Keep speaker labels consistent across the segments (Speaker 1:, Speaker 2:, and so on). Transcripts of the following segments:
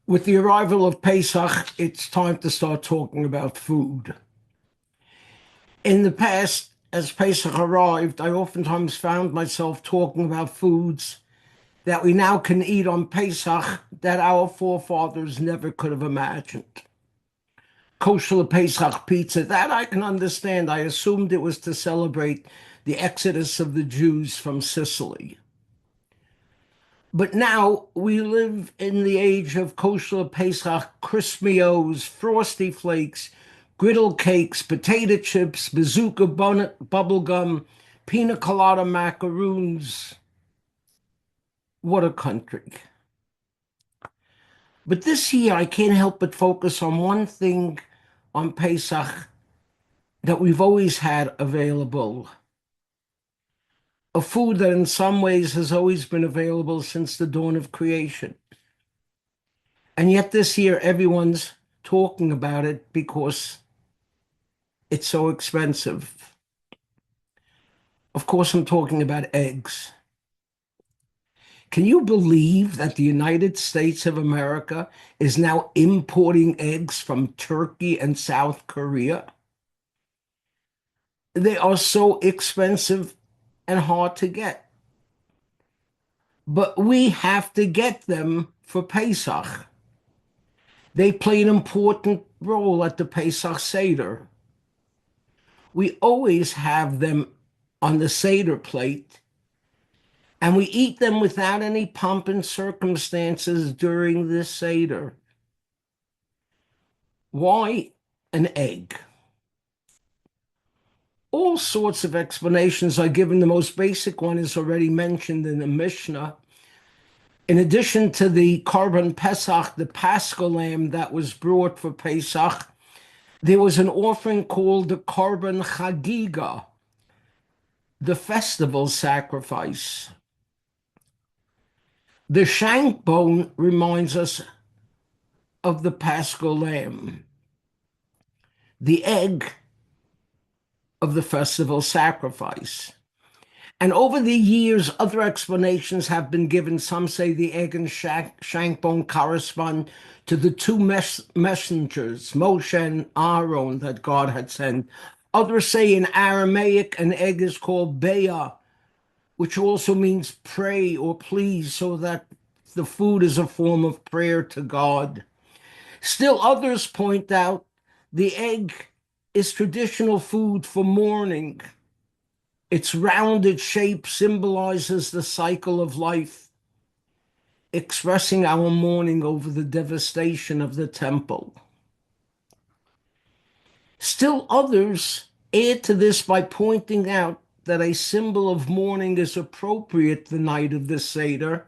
Speaker 1: With the arrival of Pesach, it's time to start talking about food. In the past, as Pesach arrived, I oftentimes found myself talking about foods that we now can eat on Pesach that our forefathers never could have imagined. Kosher Pesach pizza, that I can understand. I assumed it was to celebrate the exodus of the Jews from Sicily. But now we live in the age of kosher Pesach, crispy-O's, frosty flakes, griddle cakes, potato chips, bazooka bubble gum, pina colada macaroons. What a country. But this year I can't help but focus on one thing on Pesach that we've always had available. A food that in some ways has always been available since the dawn of creation. And yet this year, everyone's talking about it because it's so expensive. Of course, I'm talking about eggs. Can you believe that the United States of America is now importing eggs from Turkey and South Korea? They are so expensive and hard to get. But we have to get them for Pesach. They play an important role at the Pesach Seder. We always have them on the Seder plate, and we eat them without any pomp and circumstances during this Seder. Why an egg? All sorts of explanations are given. The most basic one is already mentioned in the Mishnah. In addition to the Korban Pesach, the Paschal lamb that was brought for Pesach, there was an offering called the Korban Chagiga, the festival sacrifice. The shank bone reminds us of the Paschal lamb, the egg of the festival sacrifice. And over the years, other explanations have been given. Some say the egg and shank bone correspond to the two messengers, Moshe and Aaron, that God had sent. Others say in Aramaic, an egg is called Beah, which also means pray or please, so that the food is a form of prayer to God. Still others point out the egg is traditional food for mourning. Its rounded shape symbolizes the cycle of life, expressing our mourning over the devastation of the temple. Still others add to this by pointing out that a symbol of mourning is appropriate the night of the Seder,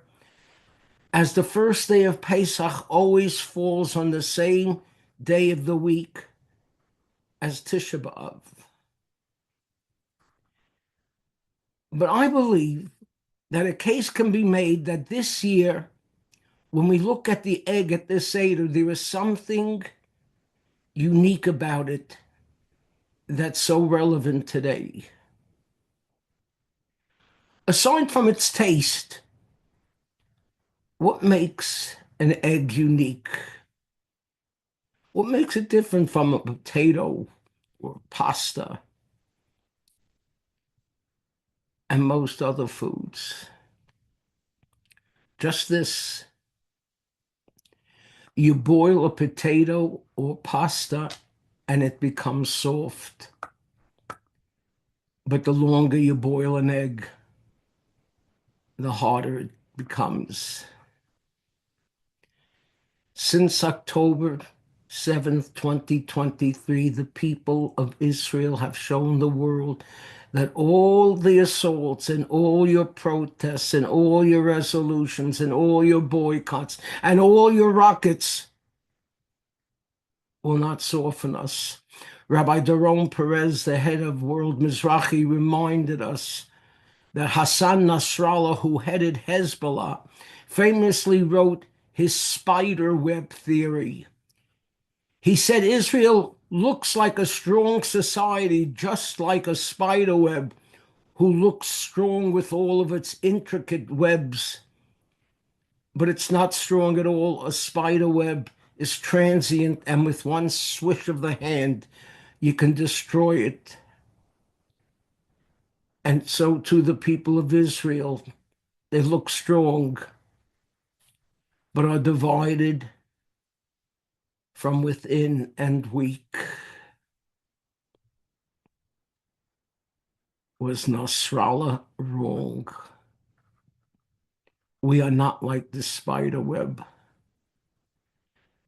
Speaker 1: as the first day of Pesach always falls on the same day of the week as Tisha B'Av. But I believe that a case can be made that this year, when we look at the egg at this Seder, there is something unique about it that's so relevant today. Aside from its taste, what makes an egg unique? What makes it different from a potato or pasta and most other foods? Just this: you boil a potato or pasta and it becomes soft. But the longer you boil an egg, the harder it becomes. Since October 7th, 2023, the people of Israel have shown the world that all the assaults and all your protests and all your resolutions and all your boycotts and all your rockets will not soften us. Rabbi Doron Perez, the head of World Mizrahi, reminded us that Hassan Nasrallah, who headed Hezbollah, famously wrote his spider web theory. He said Israel looks like a strong society, just like a spider web, who looks strong with all of its intricate webs. but it's not strong at all. A spider web is transient, and with one swish of the hand, you can destroy it. And so to the people of Israel, they look strong, but are divided from within and weak. Was Nasrallah wrong? We are not like the spider web.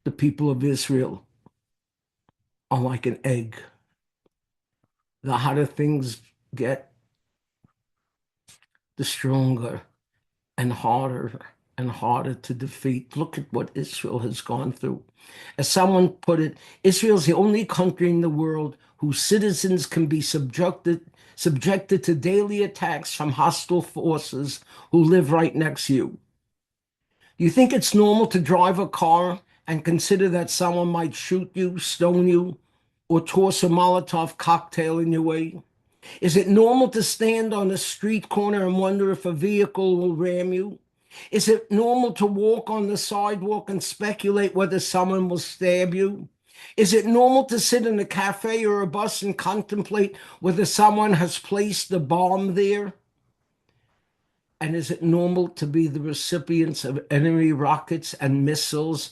Speaker 1: The people of Israel are like an egg. The hotter things get, the stronger and harder to defeat. Look at what Israel has gone through. As someone put it, Israel's the only country in the world whose citizens can be subjected to daily attacks from hostile forces who live right next to you. You think it's normal to drive a car and consider that someone might shoot you, stone you, or toss a Molotov cocktail in your way? Is it normal to stand on a street corner and wonder if a vehicle will ram you? Is it normal to walk on the sidewalk and speculate whether someone will stab you? Is it normal to sit in a cafe or a bus and contemplate whether someone has placed a bomb there? And is it normal to be the recipients of enemy rockets and missiles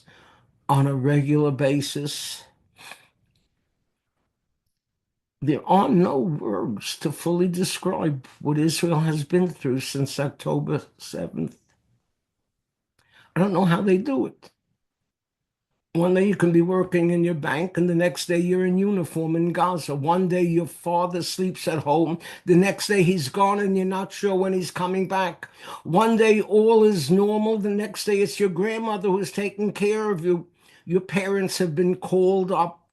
Speaker 1: on a regular basis? There are no words to fully describe what Israel has been through since October 7th. I don't know how they do it. One day you can be working in your bank, and the next day you're in uniform in Gaza. One day your father sleeps at home. The next day he's gone, and you're not sure when he's coming back. One day all is normal. The next day it's your grandmother who's taking care of you. Your parents have been called up.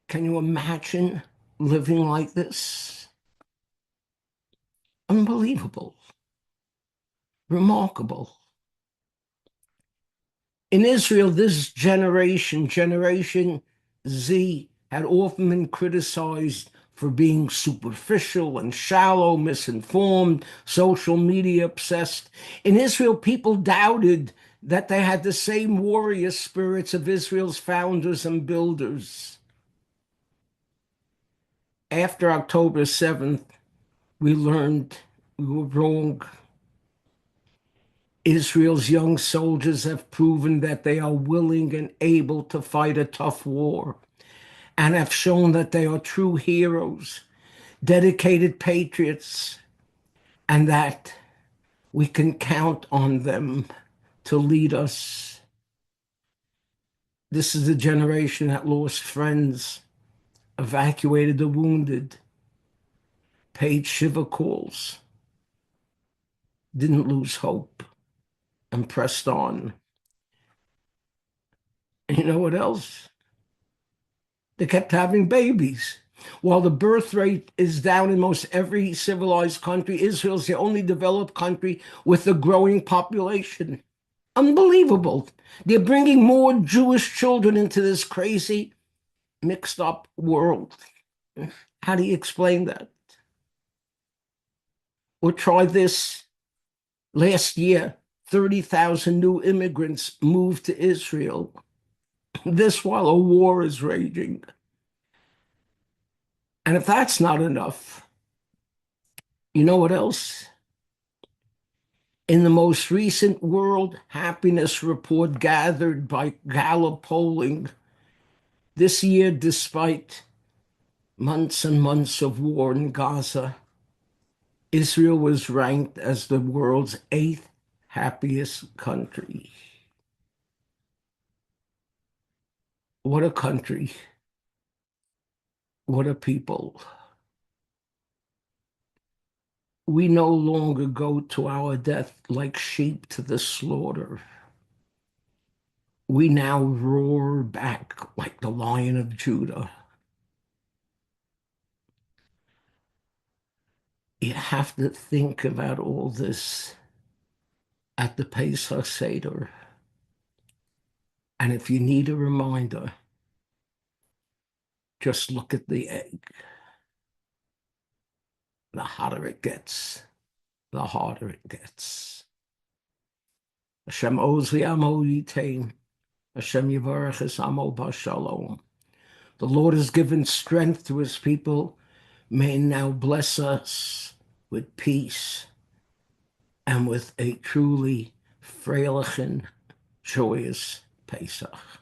Speaker 1: Can you imagine living like this? Unbelievable. Remarkable. In Israel, this generation, Generation Z, had often been criticized for being superficial and shallow, misinformed, social media obsessed. In Israel, people doubted that they had the same warrior spirits of Israel's founders and builders. After October 7th, we learned we were wrong. Israel's young soldiers have proven that they are willing and able to fight a tough war and have shown that they are true heroes, dedicated patriots, and that we can count on them to lead us. This is a generation that lost friends, evacuated the wounded, paid Shiva calls, didn't lose hope, and pressed on. And you know what else? They kept having babies. While the birth rate is down in most every civilized country, Israel's the only developed country with a growing population. Unbelievable. They're bringing more Jewish children into this crazy, mixed up world. How do you explain that? Or try this. Last year, 30,000 new immigrants moved to Israel. This while a war is raging. And if that's not enough, you know what else? In the most recent World Happiness Report gathered by Gallup polling this year, despite months and months of war in Gaza, Israel was ranked as the world's 8th happiest country. What a country. What a people. We no longer go to our death like sheep to the slaughter. We now roar back like the Lion of Judah. You have to think about all this at the Pesach Seder. And if you need a reminder, just look at the egg. The hotter it gets, the harder it gets. Hashem ozi amo yitain. Hashem yivarech es amo b'shalom. The Lord has given strength to his people. May now bless us with peace and with a truly freilich and joyous Pesach.